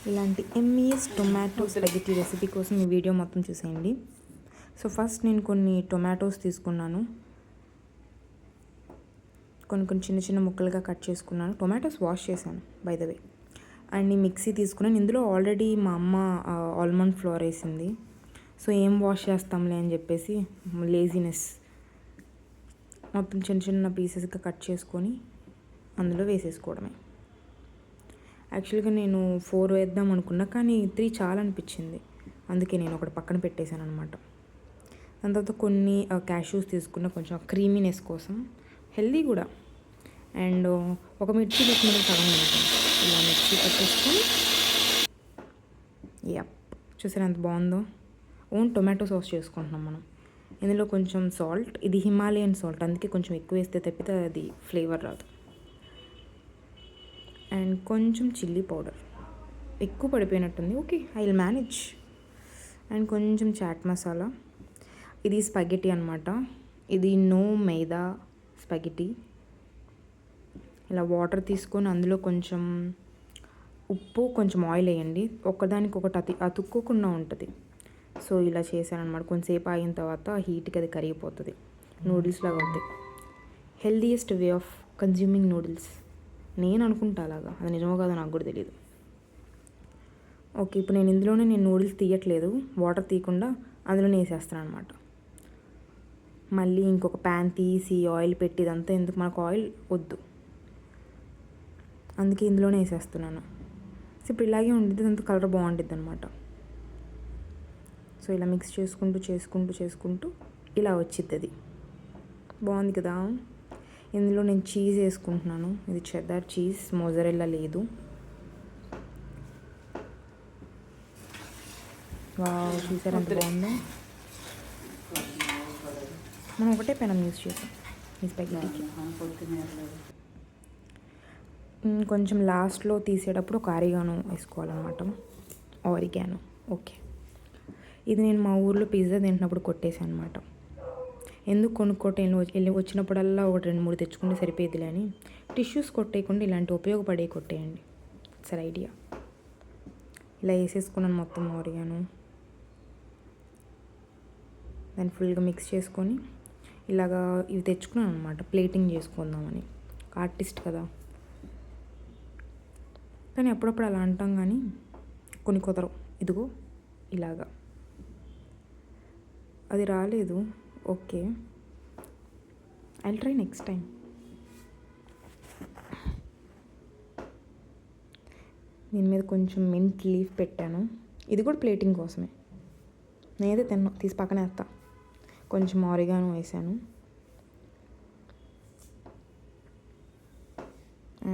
ఇలాంటి ఎమ్మీస్ tomato స్పగెటీ recipe కోసం ఈ వీడియో మొత్తం చూసేయండి. సో ఫస్ట్ నేను కొన్ని టొమాటోస్ తీసుకున్నాను, కొన్ని చిన్న చిన్న ముక్కలుగా కట్ చేసుకున్నాను. టొమాటోస్ వాష్ చేశాను బై ద వే. అండ్ ఈ మిక్సీ తీసుకున్నాను. ఇందులో ఆల్రెడీ మా అమ్మ ఆల్మండ్ ఫ్లోర్ వేసింది, సో ఏం వాష్ చేస్తాంలే అని చెప్పేసి లేజినెస్ మొత్తం చిన్న చిన్న పీసెస్గా కట్ చేసుకొని అందులో వేసేసుకోవడమే. యాక్చువల్గా నేను 4 వేద్దాం అనుకున్నా, కానీ 3 చాలా అనిపించింది, అందుకే నేను ఒకటి పక్కన పెట్టేశాను అనమాట. దాని తర్వాత కొన్ని క్యాష్యూస్ తీసుకున్న, కొంచెం క్రీమీనెస్ కోసం, హెల్దీ కూడా. అండ్ ఒక మిర్చి తీసుకున్న సగం ఉంటుంది, ఇలా మిర్చి పట్టేసుకొని యప్, చూసారు ఎంత బాగుందో. ఓన్ టొమాటో సాస్ చేసుకుంటున్నాం మనం. ఇందులో కొంచెం సాల్ట్, ఇది హిమాలయన్ సాల్ట్, అందుకే కొంచెం ఎక్కువ వేస్తే తప్పితే అది ఫ్లేవర్ రాదు. అండ్ కొంచెం చిల్లీ పౌడర్, ఎక్కువ పడిపోయినట్టుంది, okay I will manage. And కొంచెం చాట్ మసాలా. ఇది స్పగెటీ అనమాట, ఇది నో మైదా స్పగెటీ. ఇలా వాటర్ తీసుకొని అందులో కొంచెం ఉప్పు, కొంచెం ఆయిల్ వేయండి, ఒకదానికొకటి అతుక్కోకుండా ఉంటుంది. సో ఇలా చేశాను అనమాట. కొంచెంసేపు ఆగిన తర్వాత హీట్కి అది కరిగిపోతుంది, నూడిల్స్ లాగా అవుతాయి. Healthiest way of consuming noodles నేను అనుకుంటా, అలాగా అది నిజమో కాదో నాకు కూడా తెలియదు. ఓకే, ఇప్పుడు నేను ఇందులోనే నూడిల్స్ తీయట్లేదు, వాటర్ తీయకుండా అందులోనే వేసేస్తాను అనమాట. మళ్ళీ ఇంకొక ప్యాన్ తీసి ఆయిల్ పెట్టి, ఇదంతా ఎందుకు, మనకు ఆయిల్ వద్దు, అందుకే ఇందులోనే వేసేస్తున్నాను. సో ఇప్పుడు ఇలాగే ఉండిద్ది, అంత కలర్ బాగుంటుంది అనమాట. సో ఇలా మిక్స్ చేసుకుంటూ ఇలా వచ్చిద్ది, అది బాగుంది కదా. ఇందులో నేను చీజ్ వేసుకుంటున్నాను, ఇది చెదర్ చీజ్, మోజరెల్లా లేదు. వావ్, చూసారు ఎంత బాగుందో. మనం ఒకటే పెనం యూజ్ చేసాం ఈ స్పగెటీకి. కొంచెం లాస్ట్లో తీసేటప్పుడు ఒక ఆరిగానో వేసుకోవాలన్నమాట, ఆరిగానో. ఓకే, ఇది నేను మా ఊర్లో పిజ్జా తింటున్నప్పుడు కొట్టేసాను అనమాట. ఎందుకు కొనుక్కోటే, వెళ్ళి వచ్చినప్పుడల్లా ఒకటి 2-3 తెచ్చుకుంటే సరిపోయేదిలే అని. టిష్యూస్ కొట్టేయకుండా ఇలాంటి ఉపయోగపడే కొట్టేయండి, సరే ఐడియా. ఇలా వేసేసుకున్నాను మొత్తం ఆరిగాను. దాన్ని ఫుల్గా మిక్స్ చేసుకొని ఇలాగా ఇవి తెచ్చుకున్నాను అనమాట, ప్లేటింగ్ చేసుకుందామని. ఆర్టిస్ట్ కదా, కానీ అప్పుడప్పుడు అలా అంటాం, కానీ కొన్ని కుదరవు. ఇదిగో ఇలాగా అది రాలేదు, okay I will try next time. దీని మీద కొంచెం మింట్ లీఫ్ పెట్టాను, ఇది కూడా ప్లేటింగ్ కోసమే. నేనైతే తిన్నా, తీసి పక్కన వేస్తా. కొంచెం ఆరిగానో వేసాను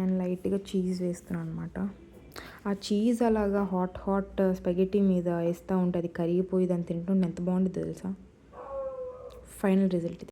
అండ్ లైట్గా చీజ్ వేస్తున్నాను అనమాట. ఆ చీజ్ అలాగా హాట్ స్పగెటీ మీద వేస్తూ ఉంటే అది కరిగిపోయి దాన్ని తింటుంటే ఎంత బాగుంటుంది తెలుసా. ఫైనల్ రిజల్ట్ ఇది.